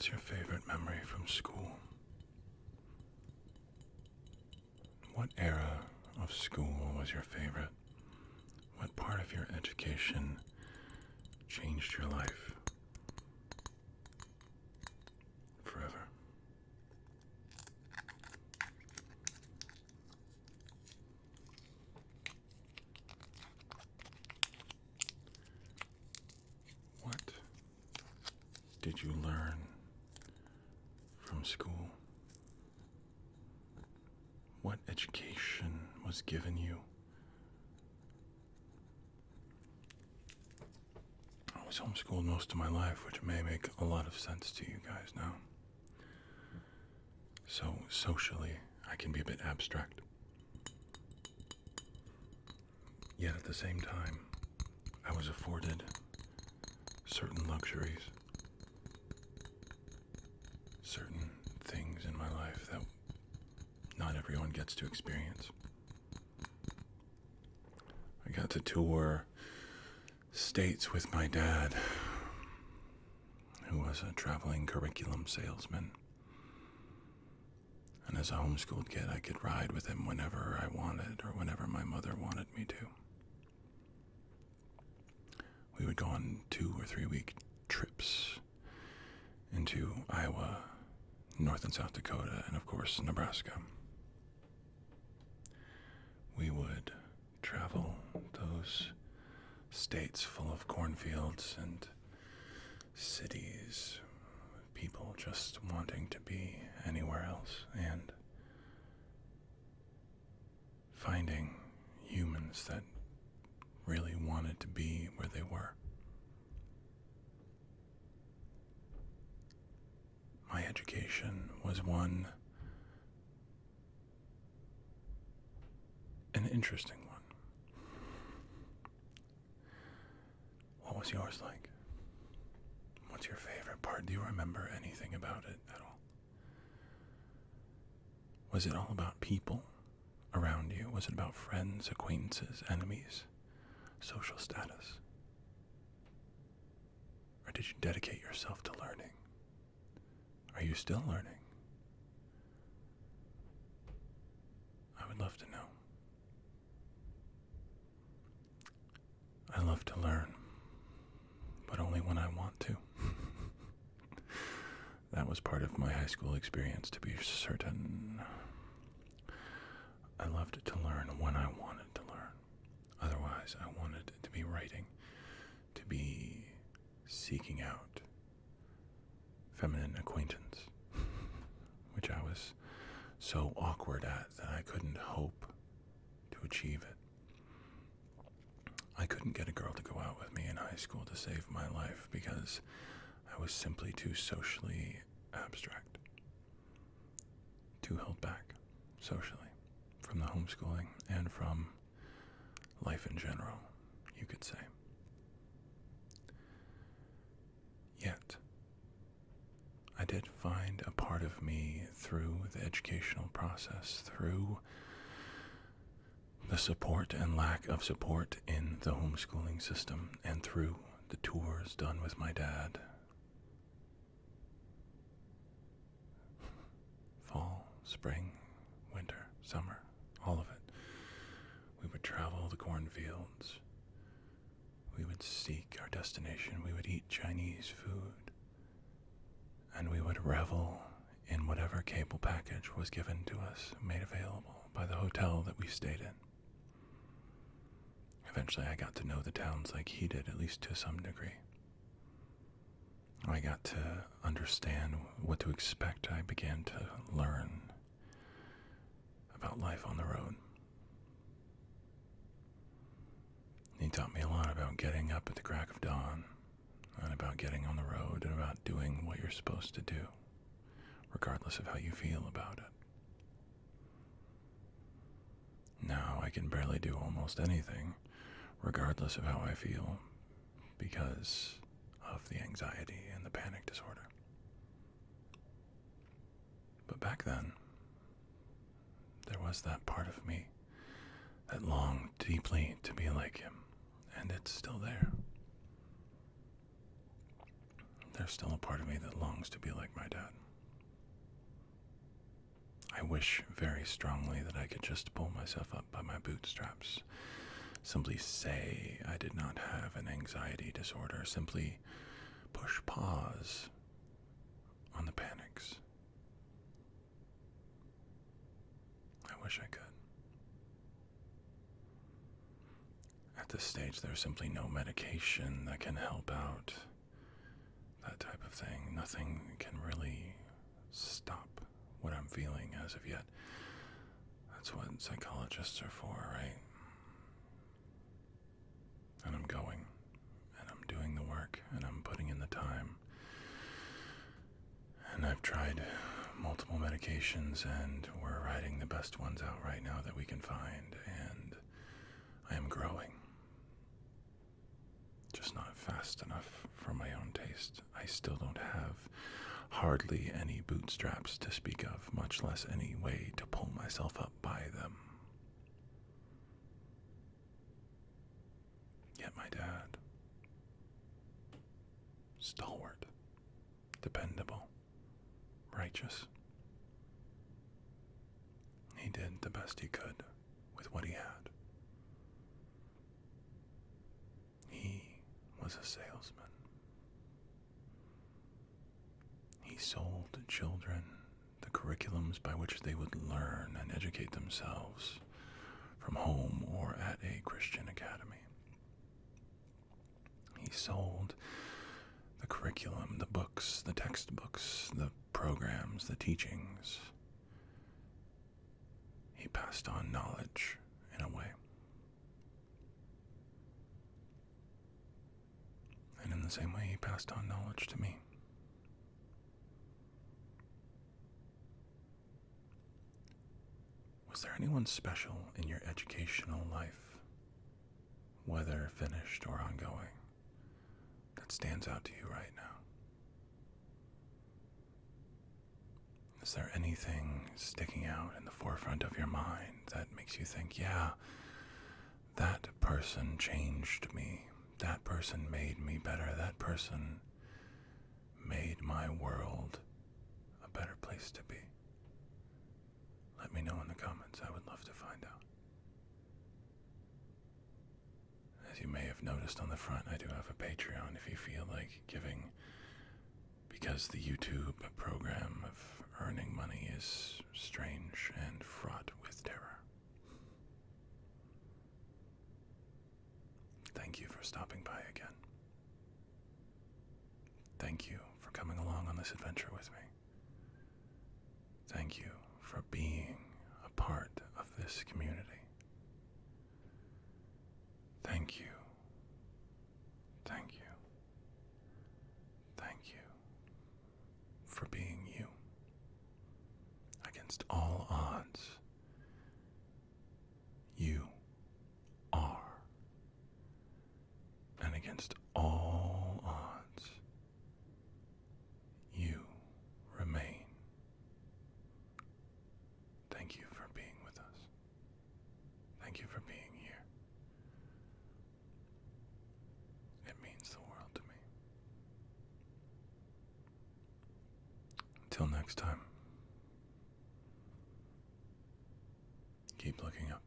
What's your favorite memory from school? What era of school was your favorite? What part of your education changed your life forever? What did you learn from school? What education was given you? I was homeschooled most of my life, which may make a lot of sense to you guys now. So socially, I can be a bit abstract. Yet at the same time, I was afforded certain luxuries, certain things in my life that not everyone gets to experience. I got to tour states with my dad, who was a traveling curriculum salesman. And as a homeschooled kid, I could ride with him whenever I wanted or whenever my mother wanted me to. We would go on 2 or 3 week trips into Iowa, North and South Dakota, and of course, Nebraska. We would travel those states full of cornfields and cities, people just wanting to be anywhere else, and finding humans that really wanted to be where they were. My education was an interesting one. What was yours like? What's your favorite part? Do you remember anything about it at all? Was it all about people around you? Was it about friends, acquaintances, enemies, social status? Or did you dedicate yourself to learning? Are you still learning? I would love to know. I love to learn, but only when I want to. That was part of my high school experience, to be certain. I loved to learn when I wanted to learn. Otherwise, I wanted to be writing, to be seeking out feminine acquaintance, which I was so awkward at that I couldn't hope to achieve it. I couldn't get a girl to go out with me in high school to save my life because I was simply too socially abstract, too held back socially from the homeschooling and from life in general, you could say. Yet, I did find a part of me through the educational process, through the support and lack of support in the homeschooling system, and through the tours done with my dad. Fall, spring, winter, summer, all of it. We would travel the cornfields. We would seek our destination. We would eat Chinese food. And we would revel in whatever cable package was given to us, made available by the hotel that we stayed in. Eventually, I got to know the towns like he did, at least to some degree. I got to understand what to expect. I began to learn about life on the road. He taught me a lot about getting up at the crack of dawn, and about getting on the road, and about doing what you're supposed to do, regardless of how you feel about it. Now I can barely do almost anything, regardless of how I feel, because of the anxiety and the panic disorder. But back then, there was that part of me that longed deeply to be like him, and it's still there. there's still a part of me that longs to be like my dad. I wish very strongly that I could just pull myself up by my bootstraps. Simply say I did not have an anxiety disorder. Simply push pause on the panics. I wish I could. At this stage, there's simply no medication that can help out. That type of thing. Nothing can really stop what I'm feeling as of yet. That's what psychologists are for, right? And I'm going, and I'm doing the work, and I'm putting in the time. And I've tried multiple medications, and we're writing the best ones out right now that we can find, and I am growing. Just not fast enough for my own taste. I still don't have hardly any bootstraps to speak of, much less any way to pull myself up by them. Yet my dad, stalwart, dependable, righteous, he did the best he could with what he had. He was a salesman. He sold children the curriculums by which they would learn and educate themselves from home or at a Christian academy. He sold the curriculum, the books, the textbooks, the programs, the teachings. He passed on knowledge in a way. And in the same way, he passed on knowledge to me. Was there anyone special in your educational life, whether finished or ongoing, that stands out to you right now? Is there anything sticking out in the forefront of your mind that makes you think, yeah, that person changed me, that person made me better, that person made my world a better place to be? Let me know in the comments. I would love to find out. As you may have noticed on the front, I do have a Patreon if you feel like giving, because the YouTube program of earning money is strange and fraught with terror. Thank you for stopping by again. Thank you for coming along on this adventure with me. Thank you for being a part of this community. Thank you. Thank you. Thank you for being you. Against all odds, you are. And against all odds, you remain. Thank you for being with us. Thank you for being here. It means the world to me. Until next time, keep looking up.